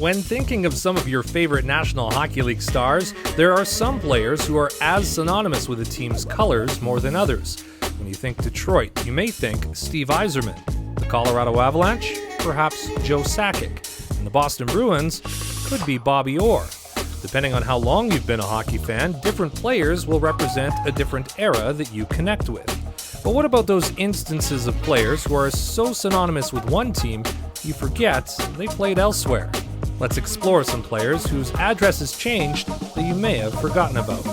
When thinking of some of your favorite National Hockey League stars, there are some players who are as synonymous with a team's colors more than others. When you think Detroit, you may think Steve Yzerman. The Colorado Avalanche? Perhaps Joe Sakic. And the Boston Bruins? Could be Bobby Orr. Depending on how long you've been a hockey fan, different players will represent a different era that you connect with. But what about those instances of players who are so synonymous with one team, you forget they played elsewhere? Let's explore some players whose addresses changed that you may have forgotten about.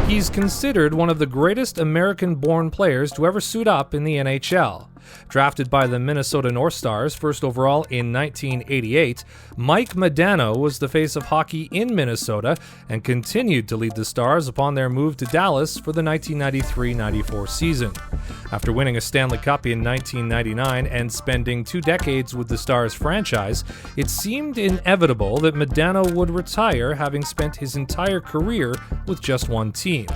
He's considered one of the greatest American-born players to ever suit up in the NHL. Drafted by the Minnesota North Stars first overall in 1988, Mike Modano was the face of hockey in Minnesota and continued to lead the Stars upon their move to Dallas for the 1993-94 season. After winning a Stanley Cup in 1999 and spending 2 decades with the Stars franchise, it seemed inevitable that Modano would retire, having spent his entire career with just one team.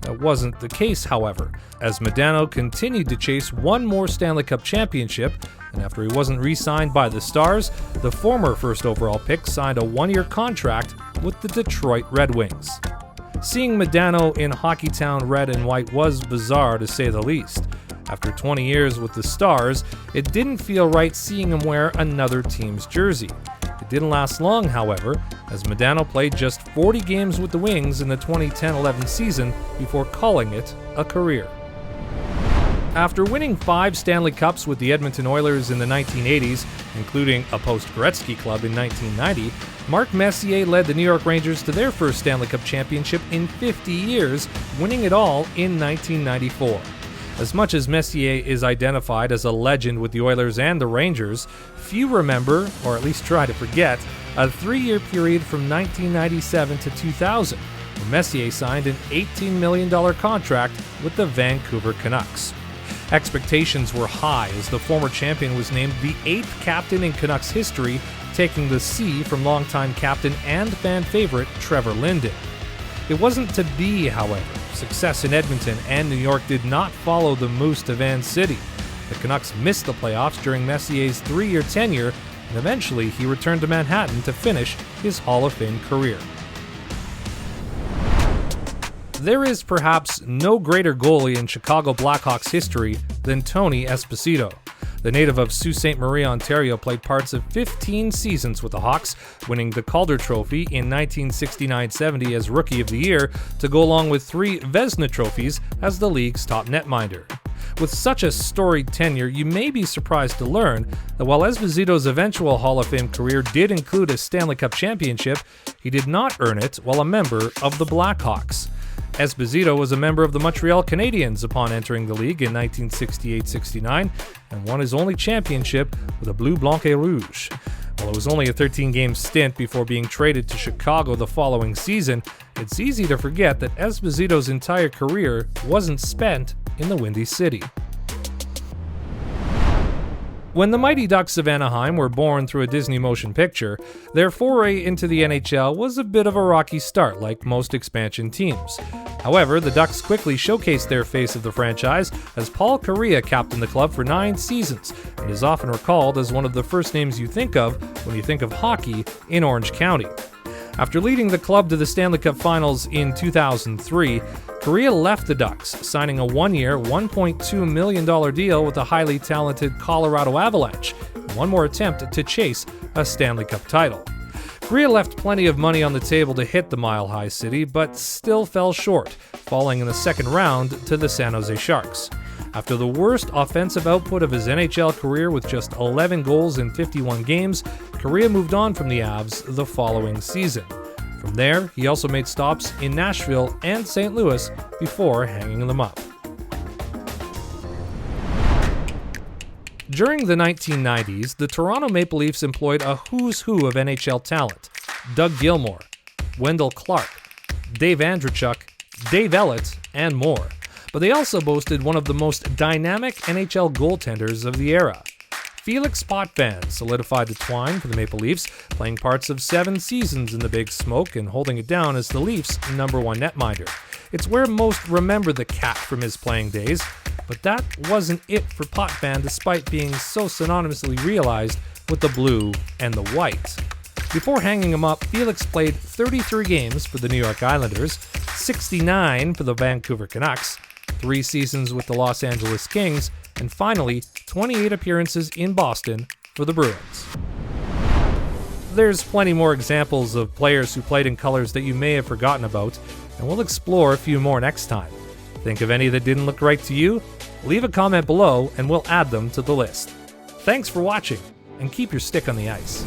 That wasn't the case, however, as Modano continued to chase one more Stanley Cup championship, and after he wasn't re-signed by the Stars, the former first overall pick signed a 1-year contract with the Detroit Red Wings. Seeing Modano in Hockeytown red and white was bizarre, to say the least. After 20 years with the Stars, it didn't feel right seeing him wear another team's jersey. It didn't last long, however, as Modano played just 40 games with the Wings in the 2010-11 season before calling it a career. After winning 5 Stanley Cups with the Edmonton Oilers in the 1980s, including a post-Gretzky club in 1990, Mark Messier led the New York Rangers to their first Stanley Cup championship in 50 years, winning it all in 1994. As much as Messier is identified as a legend with the Oilers and the Rangers, few remember, or at least try to forget, a 3-year period from 1997 to 2000, where Messier signed an $18 million contract with the Vancouver Canucks. Expectations were high as the former champion was named the 8th captain in Canucks history, taking the C from longtime captain and fan favorite Trevor Linden. It wasn't to be, however. Success in Edmonton and New York did not follow the Moose to Van City. The Canucks missed the playoffs during Messier's 3-year tenure, and eventually he returned to Manhattan to finish his Hall of Fame career. There is perhaps no greater goalie in Chicago Blackhawks history than Tony Esposito. The native of Sault Ste. Marie, Ontario, played parts of 15 seasons with the Hawks, winning the Calder Trophy in 1969-70 as Rookie of the Year, to go along with 3 Vezina trophies as the league's top netminder. With such a storied tenure, you may be surprised to learn that while Esposito's eventual Hall of Fame career did include a Stanley Cup championship, he did not earn it while a member of the Blackhawks. Esposito was a member of the Montreal Canadiens upon entering the league in 1968-69 and won his only championship with the Bleu Blanc et Rouge. While it was only a 13-game stint before being traded to Chicago the following season, it's easy to forget that Esposito's entire career wasn't spent in the Windy City. When the Mighty Ducks of Anaheim were born through a Disney motion picture, their foray into the NHL was a bit of a rocky start, like most expansion teams. However, the Ducks quickly showcased their face of the franchise as Paul Kariya captained the club for 9 seasons and is often recalled as one of the first names you think of when you think of hockey in Orange County. After leading the club to the Stanley Cup Finals in 2003, Kariya left the Ducks, signing a 1-year, $1.2 million deal with the highly talented Colorado Avalanche, and one more attempt to chase a Stanley Cup title. Kariya left plenty of money on the table to hit the Mile High City, but still fell short, falling in the second round to the San Jose Sharks. After the worst offensive output of his NHL career with just 11 goals in 51 games, Kariya moved on from the Avs the following season. From there, he also made stops in Nashville and St. Louis before hanging them up. During the 1990s, the Toronto Maple Leafs employed a who's who of NHL talent: Doug Gilmour, Wendell Clark, Dave Andreychuk, Dave Ellett, and more. but they also boasted one of the most dynamic NHL goaltenders of the era. Felix Potvin solidified the twine for the Maple Leafs, playing parts of 7 seasons in the Big Smoke and holding it down as the Leafs' #1 netminder. It's where most remember the cat from his playing days, but that wasn't it for Potvin despite being so synonymously realized with the blue and the white. Before hanging him up, Felix played 33 games for the New York Islanders, 69 for the Vancouver Canucks, 3 seasons with the Los Angeles Kings, and finally, 28 appearances in Boston for the Bruins. There's plenty more examples of players who played in colors that you may have forgotten about, and we'll explore a few more next time. Think of any that didn't look right to you? Leave a comment below and we'll add them to the list. Thanks for watching, and keep your stick on the ice.